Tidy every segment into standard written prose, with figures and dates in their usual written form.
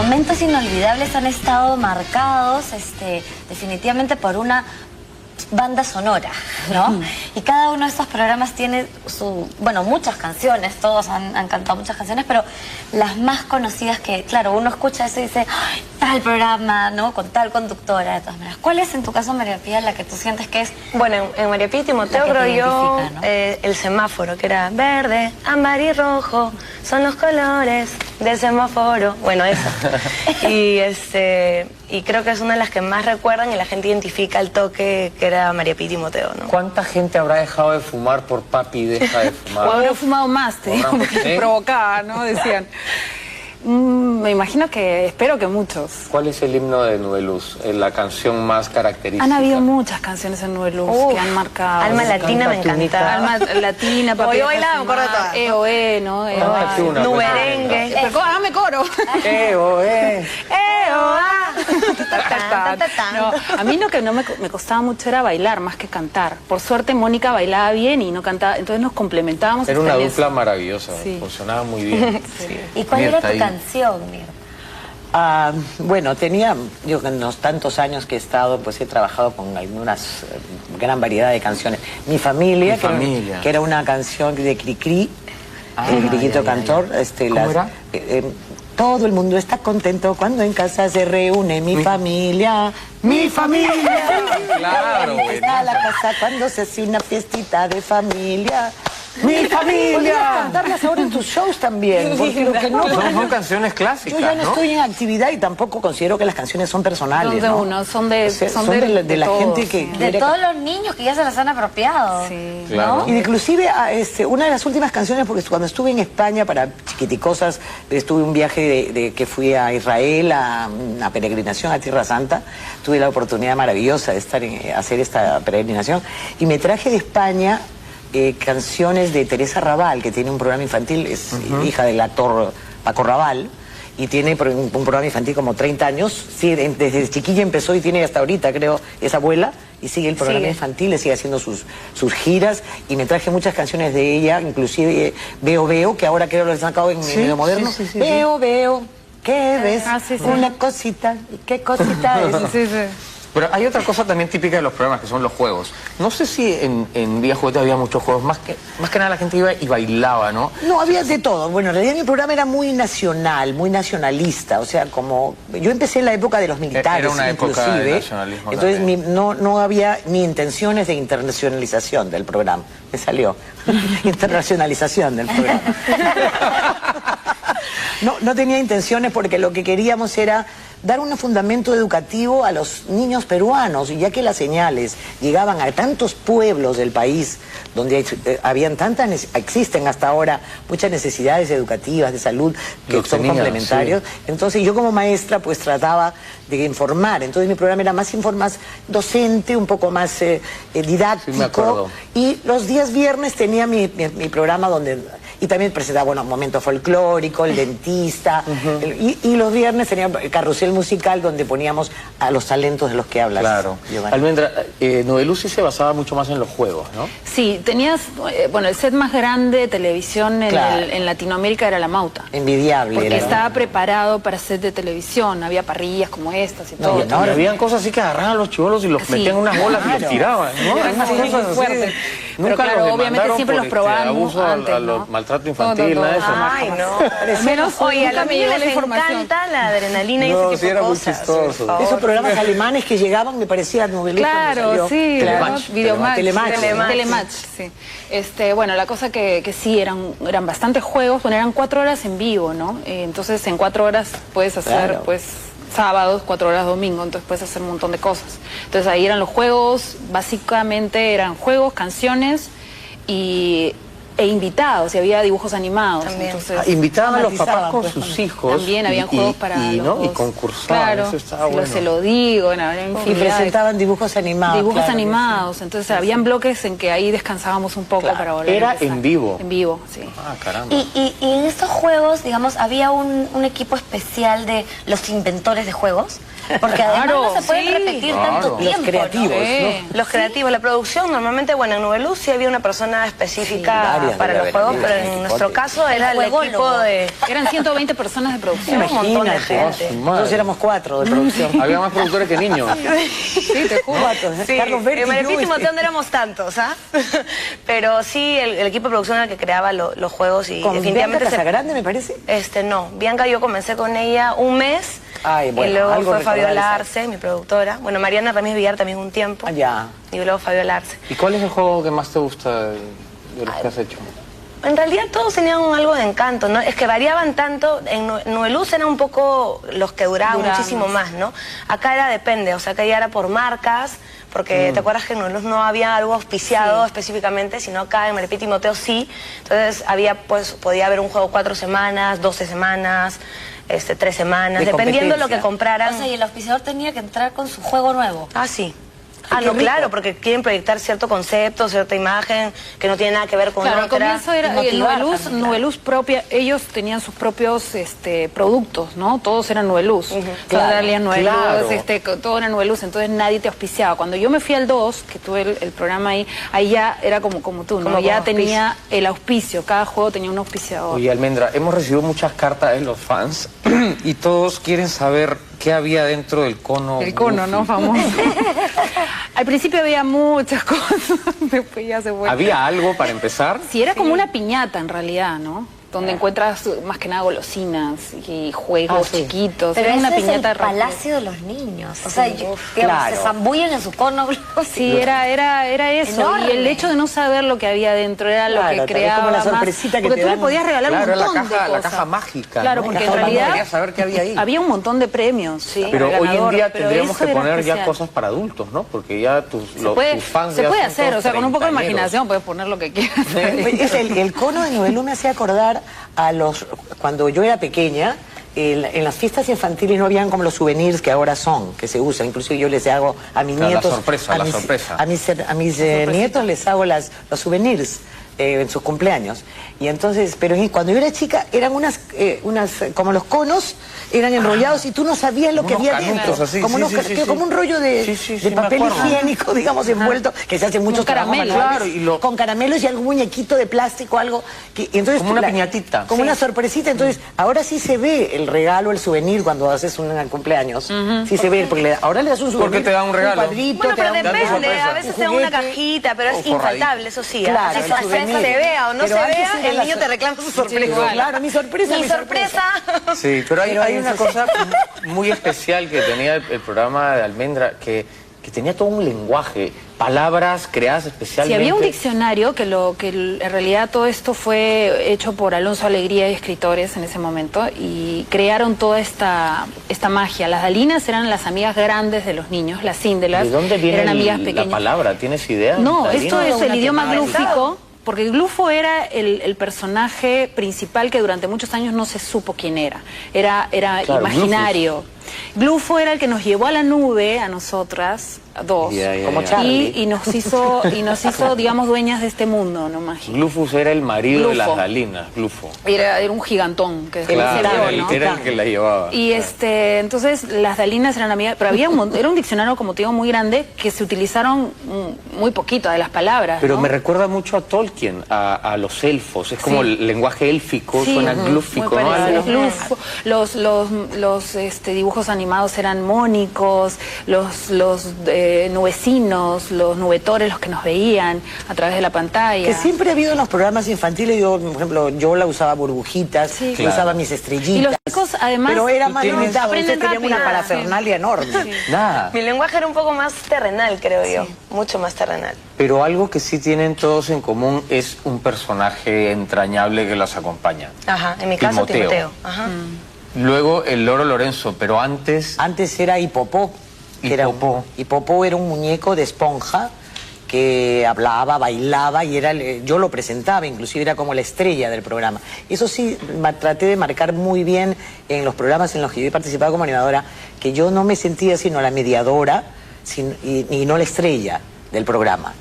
momentos inolvidables han estado marcados definitivamente por una banda sonora, ¿no? Y cada uno de estos programas tiene muchas canciones, todos han cantado muchas canciones, pero las más conocidas que, claro, uno escucha eso y dice, ¡ay, tal programa!, ¿no? Con tal conductora, de todas maneras. ¿Cuál es en tu caso, María Pía, la que tú sientes que es? Bueno, en María Pía y Timoteo creo yo, ¿no? El semáforo, que era verde, ámbar y rojo, son los colores del semáforo. Bueno, eso. Y creo que es una de las que más recuerdan y la gente identifica el toque que era María Pía y Timoteo, ¿no? ¿Cuánta gente habrá dejado de fumar por Papi deja de fumar? O habrá fumado más, te digo, porque provocaba, ¿no? Decían. Me imagino que, espero que muchos. ¿Cuál es el himno de Nube Luz? La canción más característica. Han habido muchas canciones en Nube Luz que han marcado. Alma Latina me encantaba. Alma Latina, Papi. Yo bailaba, me acuerdo de todas. EOE, ¿no? Nuberengue. Hágame coro. EOE. No, a mí lo que no me costaba mucho era bailar más que cantar. Por suerte Mónica bailaba bien y no cantaba, entonces nos complementábamos. Era una dupla maravillosa, funcionaba muy bien. ¿Y cuál era tu canción, Mirta? Bueno, tenía, yo en los tantos años que he estado, pues he trabajado con algunas, gran variedad de canciones. Mi familia, que era una canción de Cricri, el grillito cantor. ¿Cómo era? Todo el mundo está contento cuando en casa se reúne mi familia. ¡Mi familia! Claro, está la casa cuando se hace una fiestita de familia. ¡Mi familia! Podrías cantarlas ahora en tus shows también, porque lo que no... Son canciones clásicas, yo ya no estoy en actividad y tampoco considero que las canciones son personales, ¿no? Uno, son de la todos, gente que... De todos los niños que ya se las han apropiado. Sí. Claro. Y inclusive una de las últimas canciones, porque cuando estuve en España para Chiquiticosas, estuve un viaje que fui a Israel, a una peregrinación a Tierra Santa, tuve la oportunidad maravillosa de hacer esta peregrinación, y me traje de España canciones de Teresa Raval, que tiene un programa infantil, es hija del actor Paco Raval, y tiene un programa infantil como 30 años, sí, desde chiquilla empezó y tiene hasta ahorita, creo, es abuela, y sigue el programa infantil, le sigue haciendo sus giras, y me traje muchas canciones de ella, inclusive Veo Veo, que ahora creo lo he sacado en medio moderno. Veo Veo, ¿qué ves? Una cosita, ¿y qué cosita es? Pero hay otra cosa también típica de los programas, que son los juegos. No sé si en Vía Juguete había muchos juegos, más que nada la gente iba y bailaba, ¿no? No, había de todo. Bueno, en realidad mi programa era muy nacional, muy nacionalista, o sea, como... Yo empecé en la época de los militares, era una inclusive. Época de nacionalismo. Entonces no había ni intenciones de internacionalización del programa. Me salió. Internacionalización del programa. No tenía intenciones porque lo que queríamos era dar un fundamento educativo a los niños peruanos, y ya que las señales llegaban a tantos pueblos del país donde existen hasta ahora muchas necesidades educativas, de salud, que son complementarios. Entonces yo como maestra pues trataba de informar, entonces mi programa era más docente, un poco más didáctico, y los días viernes tenía mi programa donde... Y también presentaba, un momento folclórico, el dentista, y los viernes tenía el carrusel musical donde poníamos a los talentos de los que hablas. Claro. Almendra, Nube Luz sí se basaba mucho más en los juegos, ¿no? Sí, tenías, el set más grande de televisión en Latinoamérica era La Mauta. Envidiable. Porque estaba preparado para set de televisión, había parrillas como estas y todo. No, habían cosas así que agarraban a los chibolos y los metían en unas bolas y los tiraban, ¿no? Unas cosas fuertes. Pero claro, obviamente siempre los probaban abuso antes, ¿no? Maltrato infantil, nada de eso. Ay, no. Menos, oye, a los me llegó niños les encanta la adrenalina y ese tipo de cosas. Chistoso. Esos programas alemanes que llegaban me parecía Nube Luz. Claro, sí. Telematch, sí. Bueno, la cosa que sí, eran bastantes juegos, eran 4 horas en vivo, ¿no? Entonces en 4 horas puedes hacer, pues... sábados, 4 horas domingo, entonces puedes hacer un montón de cosas. Entonces ahí eran los juegos, básicamente eran juegos, canciones e invitados, y había dibujos animados. Entonces, invitaban a los papás con sus hijos. También habían juegos para los... Y concursaban, claro, eso estaba bueno. Se lo digo, y presentaban dibujos animados. Dibujos animados, entonces habían bloques en que ahí descansábamos un poco para volver. Era en vivo. En vivo, sí. Ah, caramba. Y en estos juegos, digamos, había un equipo especial de los inventores de juegos. Porque además no se pueden repetir tanto tiempo. Los creativos, ¿no? Los creativos, la producción, normalmente, bueno, en Nubeluz sí había una persona específica para los juegos, pero en nuestro caso era el equipo de... Eran 120 personas de producción. Un montón de gente. Nosotros éramos 4 de producción. Había más productores que niños. Sí, te juro. Sí, Carlos Berti, en Maripiti y Timoteo no éramos tantos, ¿ah? Pero sí, el equipo de producción era el que creaba los juegos y ¿Con definitivamente... Bianca Casagrande, me parece? No, Bianca yo comencé con ella un mes. Ay, bueno, y luego algo fue Fabiola recordar Arce, mi productora. Bueno, Mariana Ramírez Villar también un tiempo. Ya. Y luego Fabiola Arce. ¿Y cuál es el juego que más te gusta de los que has hecho? En realidad todos tenían algo de encanto, ¿no? Es que variaban tanto. En Nubeluz eran un poco los que duraban muchísimo más, ¿no? Acá era depende, o sea, que ya era por marcas, porque te acuerdas que en Nubeluz no había algo auspiciado específicamente, sino acá en Maripiti y Timoteo sí. Entonces había, pues, podía haber un juego 4 semanas, 12 semanas, 3 semanas, dependiendo de lo que compraran. O sea, y el auspiciador tenía que entrar con su juego nuevo. Ah, sí. Ah, no, claro, porque quieren proyectar cierto concepto, cierta imagen que no tiene nada que ver con Claro, al otra. comienzo era Nubeluz propia, ellos tenían sus propios productos, ¿no? Todos eran Nubeluz. Todo era Nubeluz, entonces nadie te auspiciaba. Cuando yo me fui al 2, que tuve el programa ahí ya era como tú, ¿no? Ya tenía el auspicio, cada juego tenía un auspiciador. Oye, Almendra, hemos recibido muchas cartas de los fans y todos quieren saber qué había dentro del cono. El cono, ¿no? Famoso. Al principio había muchas cosas, después ya se fue. ¿Había algo para empezar? Sí, era como una piñata en realidad, ¿no? Donde encuentras más que nada golosinas y juegos chiquitos. Pero era una piñata es el palacio de los niños. O sea, digamos, claro. se zambullen en su cono. Sí, era eso. Enorme. Y el hecho de no saber lo que había dentro era lo que creaba como la más. sorpresita que porque te tú le dan. podías regalar un montón de cosas. La caja mágica. Claro, ¿no? porque La en caja realidad quería saber qué había ahí. había un montón de premios. Sí, Pero hoy en día pero tendríamos eso que era poner ya especial. cosas para adultos, ¿no? Porque ya tus fans se ya puede son hacer, todos o sea, con un poco de treintañeros. imaginación puedes poner lo que quieras. El cono de Nubeluz me hacía acordar a cuando yo era pequeña, en las fiestas infantiles no habían como los souvenirs que ahora son, que se usan. Inclusive yo les hago a mis nietos... La sorpresa. A mis nietos les hago los souvenirs en sus cumpleaños. Y entonces, pero cuando yo era chica, eran unas como los conos, eran enrollados y tú no sabías lo que había dentro. Así, como un rollo de papel higiénico, digamos, envuelto, que se hace mucho caramelo. Claro, con caramelos y algún muñequito de plástico, algo. Entonces, como una piñatita. Como una sorpresita. Entonces, ahora sí se ve el regalo, el souvenir cuando haces un cumpleaños. Sí se ve, porque ahora le das un souvenir. Porque te da un regalo. Un cuadrito, Bueno, pero te da un depende, a veces te dan una juguete. cajita, pero es infaltable, eso sí. Claro, Eso el souvenir. se vea o no Pero se antes vea, era el la niño te reclama su sorpresa. Claro, mi sorpresa. Mi sorpresa. Sí, pero hay una eso cosa muy especial que tenía el programa de Almendra, que tenía todo un lenguaje, palabras creadas especialmente. Sí, había un diccionario que en realidad todo esto fue hecho por Alonso Alegría y escritores en ese momento y crearon toda esta magia. Las Dalinas eran las amigas grandes de los niños, las Cíndelas. ¿De dónde viene eran amigas la pequeñas. palabra? ¿Tienes idea? No, Dalina? esto es el idioma llamada. glúfico, porque Glufo era el personaje principal que durante muchos años no se supo quién era. Era Claro, imaginario. Glufo era el que nos llevó a la nube, a nosotras, dos, Como Charlie. y nos hizo, digamos, dueñas de este mundo, no mágico. Glufus era el marido de las Glufo. Dalinas, Glufo. Era un gigantón que Claro, se vio, era, ¿no? era el que la llevaba. Y entonces las Dalinas eran amigas, pero había era un diccionario, como te digo, muy grande, que se utilizaron muy poquito de las palabras. Pero ¿no? me recuerda mucho a Tolkien, a los elfos. Es como el lenguaje élfico, Sí, suena glúfico, muy ¿no? parecido. Algo. Glufo. Los dibujos animados eran mónicos, los nubecinos, los nubetores, los que nos veían a través de la pantalla. Que siempre ha habido en los programas infantiles, yo, por ejemplo, yo la usaba burbujitas, Sí. yo usaba mis estrellitas. Y los chicos, además, pero era más tienes- limitado, ustedes aprenden tenían una rápido. parafernalia enorme. Nada. Mi lenguaje era un poco más terrenal, creo yo. Mucho más terrenal. Pero algo que sí tienen todos en común es un personaje entrañable que los acompaña. Ajá, en mi caso Timoteo. Ajá. Luego el loro Lorenzo, pero antes... Antes era Hipopó. Hipopó era un muñeco de esponja que hablaba, bailaba y yo lo presentaba, inclusive era como la estrella del programa. Eso sí, traté de marcar muy bien en los programas en los que yo he participado como animadora, que yo no me sentía sino la mediadora y no la estrella. del programa.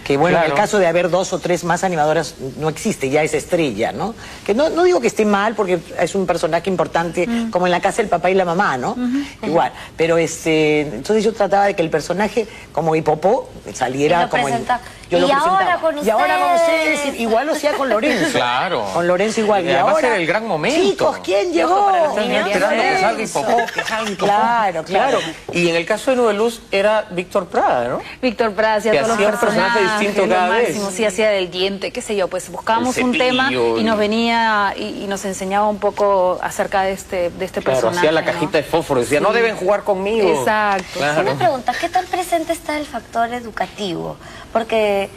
Que bueno, Claro. en el caso de haber 2 o 3 más animadoras no existe, ya es estrella, ¿no? Que no digo que esté mal porque es un personaje importante, como en la casa el papá y la mamá, ¿no? Igual, pero entonces yo trataba de que el personaje como Hipopó saliera Y lo como presenta. yo lo Y ahora presentaba. con Y ahora con ustedes. ustedes, igual lo hacía con Lorenzo. Claro. Con Lorenzo igual. Y además ahora, era el gran momento. Chicos, ¿quién Ojo llegó? para los niños. Esperando que salga Lorenzo. Hipopó, que salga Hipopó. Claro, claro. Y en el caso de Nube Luz era Víctor Prada, ¿no? Víctor Prada hacía Que todos los hacía un personaje personajes, distinto lo cada vez. máximo, sí, hacía del diente, qué sé yo, pues buscábamos El un tema cepillo, y nos venía y nos enseñaba un poco acerca de este Claro, personaje. hacía la ¿no? cajita de fósforo, decía, no Sí. deben jugar conmigo. Exacto. Claro. Una pregunta, ¿qué tan presente está el factor educativo? Porque,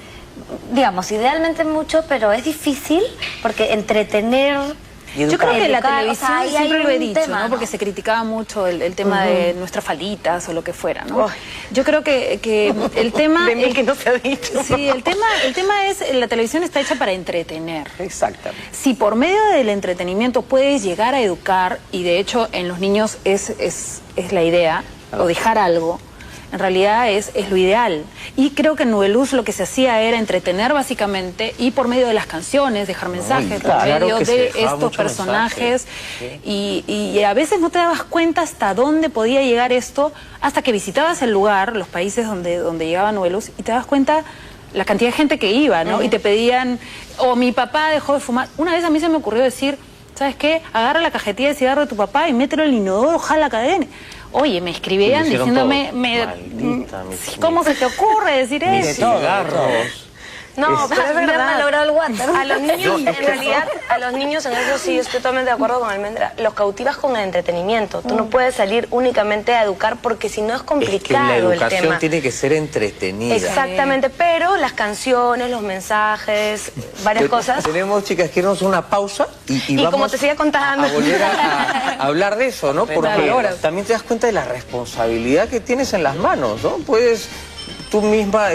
digamos, idealmente mucho, pero es difícil porque entretener... Y Yo creo que la educar, televisión, o sea, ahí siempre hay lo he un dicho, tema, ¿no? Porque se criticaba mucho el tema de nuestras falitas o lo que fuera, ¿no? Ay. Yo creo que el tema... De mí que no se ha dicho. Sí, el tema es, la televisión está hecha para entretener. Exactamente. Si por medio del entretenimiento puedes llegar a educar, y de hecho en los niños es la idea, o dejar algo, en realidad es lo ideal. Y creo que en Nube Luz lo que se hacía era entretener básicamente, y por medio de las canciones, dejar mensajes, por claro medio que se de dejaba estos mucho personajes. mensaje. Y a veces no te dabas cuenta hasta dónde podía llegar esto, hasta que visitabas el lugar, los países donde llegaba Nube Luz, y te das cuenta la cantidad de gente que iba, ¿no? Y te pedían, o mi papá dejó de fumar. Una vez a mí se me ocurrió decir, ¿sabes qué? Agarra la cajetilla de cigarro de tu papá y mételo en el inodoro, jala la cadena. Oye, me escribían Lo hicieron diciéndome, todo. Maldita, ¿cómo se te ocurre decir Mis eso? cigarros. No, pero es Me han verdad. malogrado el water. A los niños, en realidad, a los niños en eso sí estoy totalmente de acuerdo con Almendra. Los cautivas con el entretenimiento. Tú no puedes salir únicamente a educar porque si no es Es que la complicado el educación tema. tiene que ser entretenida. Exactamente, pero las canciones, los mensajes, varias cosas. Tenemos, chicas, que irnos a una pausa y Y vamos como te siga contando. a volver a hablar de eso, ¿no? Porque también te das cuenta de la responsabilidad que tienes en las manos, ¿no? Puedes tú misma